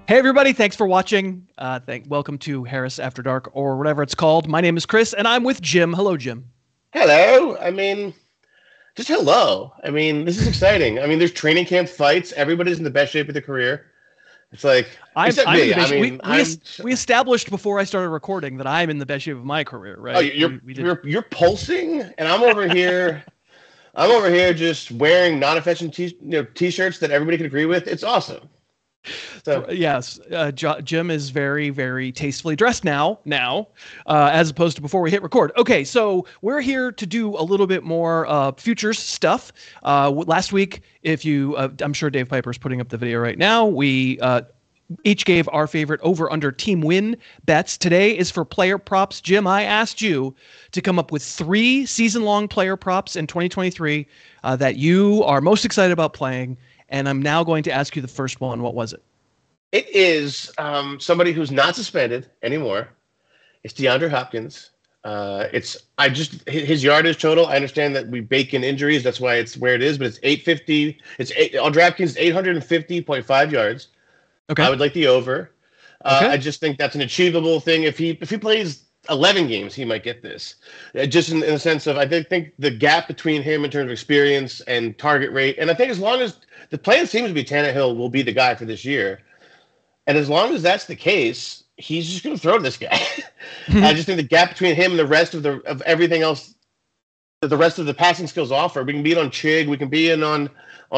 Hey everybody, thanks for watching. Welcome to Harris After Dark, or whatever it's called. My name is Chris, and I'm with Jim. Hello, Jim. Hello. Just hello. This is exciting. There's training camp fights. Everybody's in the best shape of their career. It's like, except me. We established before I started recording that I'm in the best shape of my career, right? Oh, you're pulsing, and I'm over here. I'm over here just wearing non-affection t-shirts that everybody can agree with. It's awesome. So yes, Jim is very, very tastefully dressed now, as opposed to before we hit record. Okay, so we're here to do a little bit more futures stuff. Last week, I'm sure Dave Piper's putting up the video right now. We each gave our favorite over/under team win bets. Today is for player props. Jim, I asked you to come up with 3 season-long player props in 2023 that you are most excited about playing. And I'm now going to ask you the first one. What was it? It is somebody who's not suspended anymore. It's DeAndre Hopkins. His yardage total. I understand that we bake in injuries. That's why it's where it is. But it's 850. On DraftKings, 850.5 yards. Okay. I would like the over. Okay. I just think that's an achievable thing. If he plays 11 games, he might get this. Just in the sense of, I think the gap between him in terms of experience and target rate, and I think as long as the plan seems to be Tannehill will be the guy for this year, and as long as that's the case, he's just going to throw to this guy. I just think the gap between him and the rest of everything else, that the rest of the passing skills offer, we can beat on Chig, we can be in on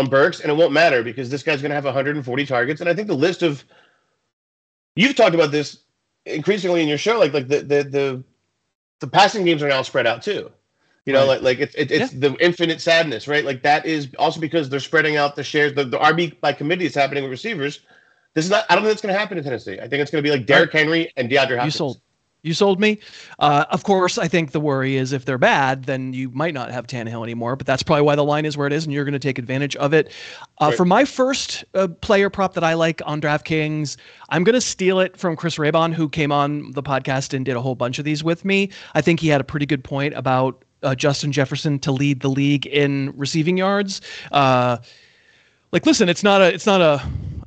Burks, and it won't matter because this guy's going to have 140 targets. And I think the list of, you've talked about this increasingly in your show, like the passing games are now spread out too. It's the infinite sadness, right? Like that is also because they're spreading out the shares. The RB by committee is happening with receivers. I don't think that's going to happen in Tennessee. I think it's going to be like Derrick Henry and DeAndre Hopkins. You sold me. Of course, I think the worry is if they're bad, then you might not have Tannehill anymore. But that's probably why the line is where it is, and you're going to take advantage of it. Right. For my first player prop that I like on DraftKings, I'm going to steal it from Chris Raybon, who came on the podcast and did a whole bunch of these with me. I think he had a pretty good point about Justin Jefferson to lead the league in receiving yards. Listen, it's not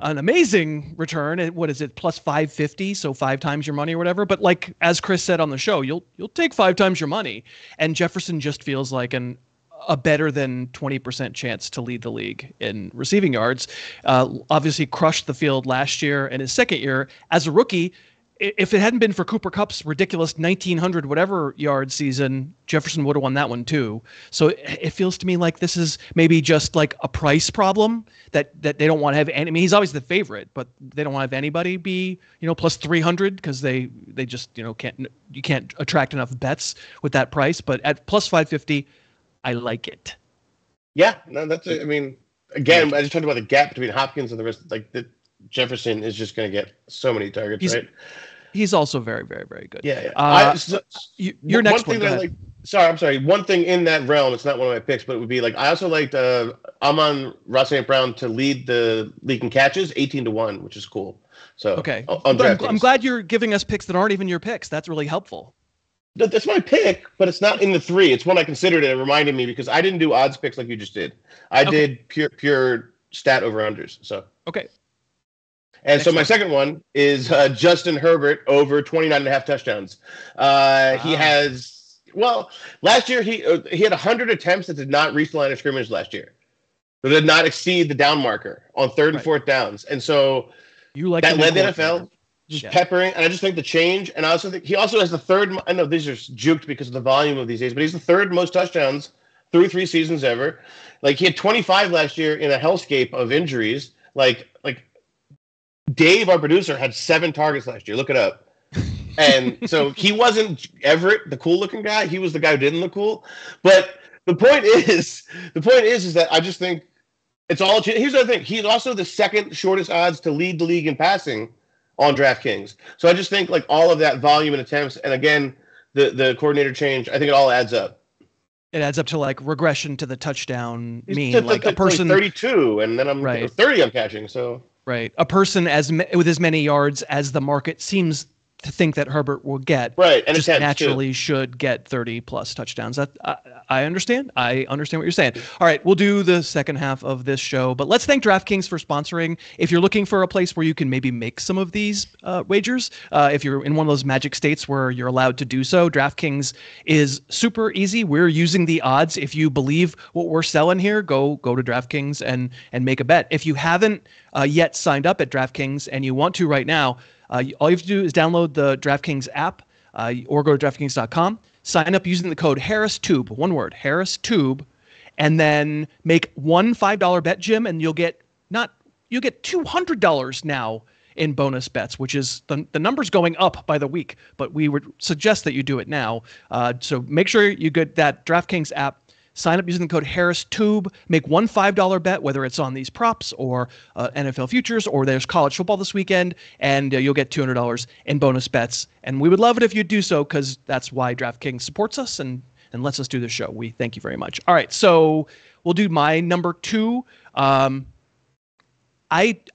an amazing return. What is it? Plus 550, so 5 times your money or whatever. But like as Chris said on the show, you'll take 5 times your money. And Jefferson just feels like a better than 20% chance to lead the league in receiving yards. Obviously crushed the field last year and his second year as a rookie. If it hadn't been for Cooper Kupp's ridiculous 1,900 whatever yard season, Jefferson would have won that one too. So it feels to me like this is maybe just like a price problem that they don't want to have any. I mean, he's always the favorite, but they don't want to have anybody be plus 300 because they just can't attract enough bets with that price. But at plus 550, I like it. Yeah, no, that's it. I mean, again, I just talked about the gap between Hopkins and the rest. Like Jefferson is just going to get so many targets, right? He's also very, very, very good. Yeah. Your next one. I'm sorry. One thing in that realm, it's not one of my picks, but it would be like I also liked Amon-Ra St. Brown to lead the league in catches, 18-1, which is cool. So okay, I'm glad you're giving us picks that aren't even your picks. That's really helpful. That's my pick, but it's not in the 3. It's one I considered, and it reminded me because I didn't do odds picks like you just did. I did pure stat over unders. So okay. And so my second one is Justin Herbert over 29.5 touchdowns. He has, last year he had 100 attempts that did not reach the line of scrimmage last year. That did not exceed the down marker on 3rd and 4th downs. And so that led the NFL just peppering. And I just think the change. And I also think he also has the 3rd. I know these are juked because of the volume of these days, but he's the 3rd most touchdowns through 3 seasons ever. Like he had 25 last year in a hellscape of injuries. Like Dave, our producer, had 7 targets last year. Look it up. And so he wasn't Everett, the cool-looking guy. He was the guy who didn't look cool. But the point is that I just think it's all. Here's the other thing. He's also the 2nd shortest odds to lead the league in passing on DraftKings. So I just think like all of that volume and attempts, and again, the coordinator change, I think it all adds up. It adds up to like regression to the touchdown mean, like a person 32, and then I'm 30. I'm catching so. Right. A person with as many yards as the market seems think that Herbert will get. Right, and just naturally should get 30+ touchdowns. I understand. I understand what you're saying. All right, we'll do the second half of this show, but let's thank DraftKings for sponsoring. If you're looking for a place where you can maybe make some of these wagers, if you're in one of those magic states where you're allowed to do so, DraftKings is super easy. We're using the odds. If you believe what we're selling here, go to DraftKings and make a bet. If you haven't yet signed up at DraftKings and you want to right now, all you have to do is download the DraftKings app or go to DraftKings.com. Sign up using the code HarrisTube, one word, HarrisTube, and then make one $5 bet, Jim, and you'll get $200 now in bonus bets, which is the number's going up by the week, but we would suggest that you do it now. So make sure you get that DraftKings app. Sign up using the code HarrisTube. Make one $5 bet, whether it's on these props or NFL futures, or there's college football this weekend, and you'll get $200 in bonus bets. And we would love it if you do so, because that's why DraftKings supports us and lets us do this show. We thank you very much. All right, so we'll do my number 2. I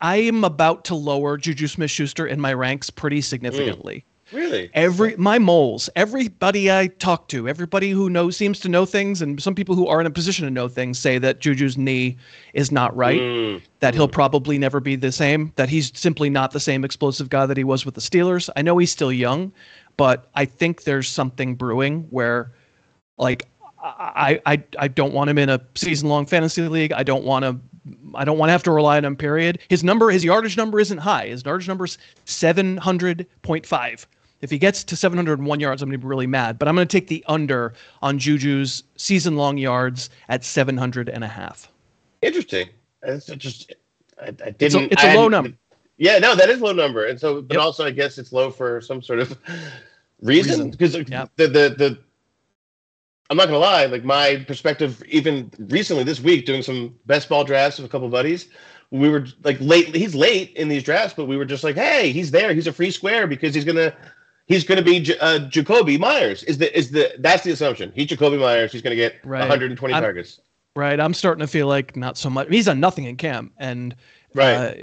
am about to lower Juju Smith-Schuster in my ranks pretty significantly. Really? My moles, everybody I talk to, everybody who seems to know things, and some people who are in a position to know things say that Juju's knee is not right, that he'll probably never be the same, that he's simply not the same explosive guy that he was with the Steelers. I know he's still young, but I think there's something brewing where, like, I don't want him in a season-long fantasy league. I don't want to have to rely on him, period. His yardage number isn't high. His yardage number is 700.5. If he gets to 701 yards, I'm going to be really mad. But I'm going to take the under on Juju's season-long yards at 700.5. Interesting. It's just I didn't. It's a low number. Yeah, no, that is a low number, and so, but also I guess it's low for some sort of reason, because the I'm not gonna lie, like, my perspective, even recently this week, doing some best ball drafts with a couple of buddies, we were like he's late in these drafts, but we were just like, hey, he's there, he's a free square because he's gonna be Jacoby Myers. That's the assumption. He's Jacoby Myers. He's gonna get 120 targets. Right. I'm starting to feel like not so much. He's done nothing in camp, and I'm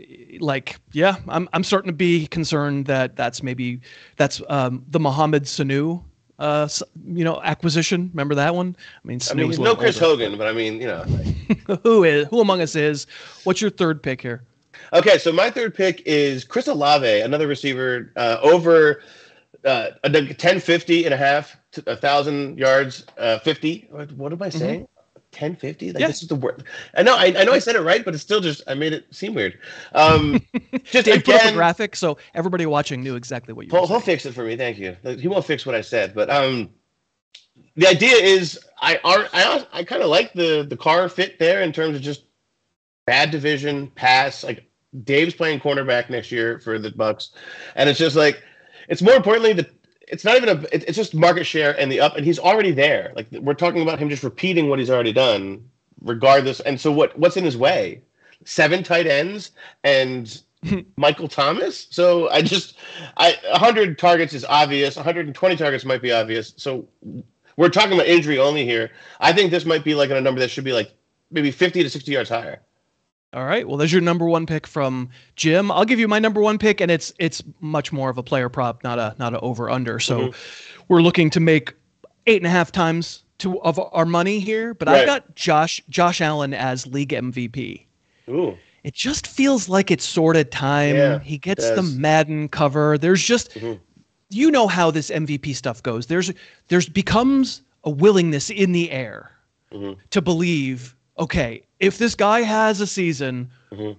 starting to be concerned that that's the Mohamed Sanu acquisition. Remember that one? I mean, he's no Chris Hogan, but I mean, who among us is? What's your third pick here? Okay, so my third pick is Chris Olave, another receiver, over 1050 and a half, 1,000 yards, 50. What am I saying? 1050? This is the word. I know I said it right, but it's still just, I made it seem weird. Just Dave put up a graphic, so everybody watching knew exactly what you were saying. He'll fix it for me, thank you. He won't fix what I said, but the idea is I kind of like the car fit there in terms of just bad division, pass. Like, Dave's playing cornerback next year for the Bucks, and it's just like, it's more importantly it's not even it's just market share and and he's already there. Like, we're talking about him just repeating what he's already done, regardless. And so what's in his way? 7 tight ends and Michael Thomas. So 100 targets is obvious. 120 targets might be obvious. So we're talking about injury only here. I think this might be like a number that should be like maybe 50 to 60 yards higher. All right. Well, there's your number 1 pick from Jim. I'll give you my number 1 pick, and it's much more of a player prop, not a over under. So we're looking to make 8.5 times of our money here. But I've got Josh Allen as league MVP. Ooh. It just feels like it's sorted time. Yeah, he gets the Madden cover. There's just you know how this MVP stuff goes. There's becomes a willingness in the air to believe, okay, if this guy has a season,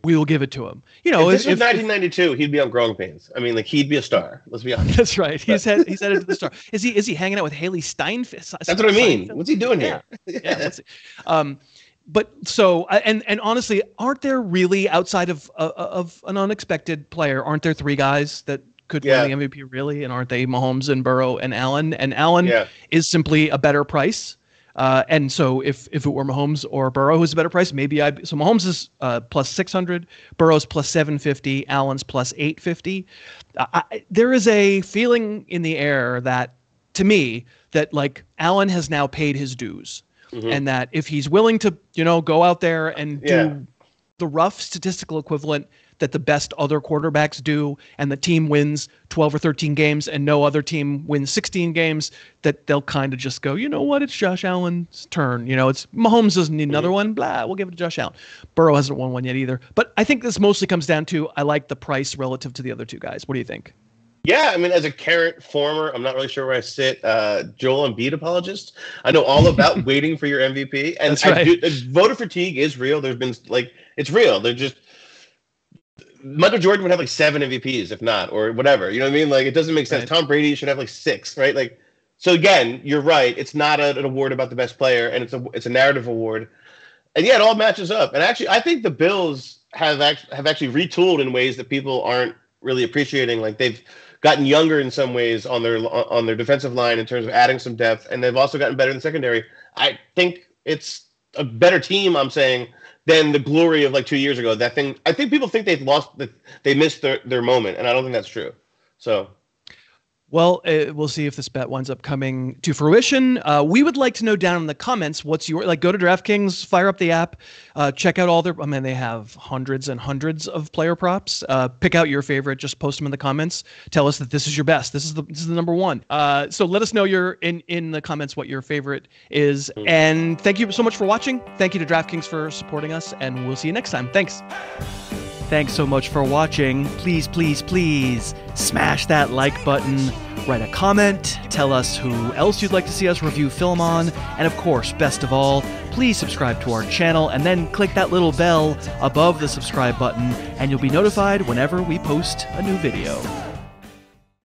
we will give it to him. If this was 1992, he'd be on Growing Pains. I mean, like, he'd be a star. Let's be honest. That's right. He's headed to the star. Is he hanging out with Haley Steinfeld? That's what I mean. What's he doing here? Yeah. Let's see. But so, and honestly, aren't there really, outside of an unexpected player, aren't there 3 guys that could win the MVP really? And aren't they Mahomes and Burrow and Allen? And Allen is simply a better price. And so if it were Mahomes or Burrow who's a better price, maybe so Mahomes is plus 600, Burrow's plus 750, Allen's plus 850. There is a feeling in the air that, to me, that like Allen has now paid his dues, and that if he's willing to, go out there and do the rough statistical equivalent that the best other quarterbacks do, and the team wins 12 or 13 games and no other team wins 16 games, that they'll kind of just go, you know what, it's Josh Allen's turn. It's Mahomes doesn't need another one. Blah, we'll give it to Josh Allen. Burrow hasn't won one yet either. But I think this mostly comes down to, I like the price relative to the other two guys. What do you think? Yeah, I mean, as a current former, I'm not really sure where I sit, Joel Embiid apologist, I know all about waiting for your MVP. And that's right. Voter fatigue is real. There's been, it's real. They're just, Michael Jordan would have 7 MVPs, if not, or whatever. You know what I mean? It doesn't make sense. Right. Tom Brady should have 6, right? So again, you're right. It's not an award about the best player, and it's a narrative award. And yeah, it all matches up. And actually, I think the Bills have actually retooled in ways that people aren't really appreciating. They've gotten younger in some ways on their defensive line in terms of adding some depth, and they've also gotten better in the secondary. I think it's a better team, I'm saying, than the glory of 2 years ago. I think people think they missed their moment, and I don't think that's true. So, well, we'll see if this bet winds up coming to fruition. We would like to know down in the comments what's your, go to DraftKings, fire up the app, check out all their, they have hundreds and hundreds of player props. Pick out your favorite, just post them in the comments. Tell us that this is your best. This is the number one. So let us know in the comments what your favorite is. And thank you so much for watching. Thank you to DraftKings for supporting us, and we'll see you next time. Thanks. Thanks so much for watching. Please, please, please smash that like button, write a comment, tell us who else you'd like to see us review film on, and of course, best of all, please subscribe to our channel and then click that little bell above the subscribe button, and you'll be notified whenever we post a new video.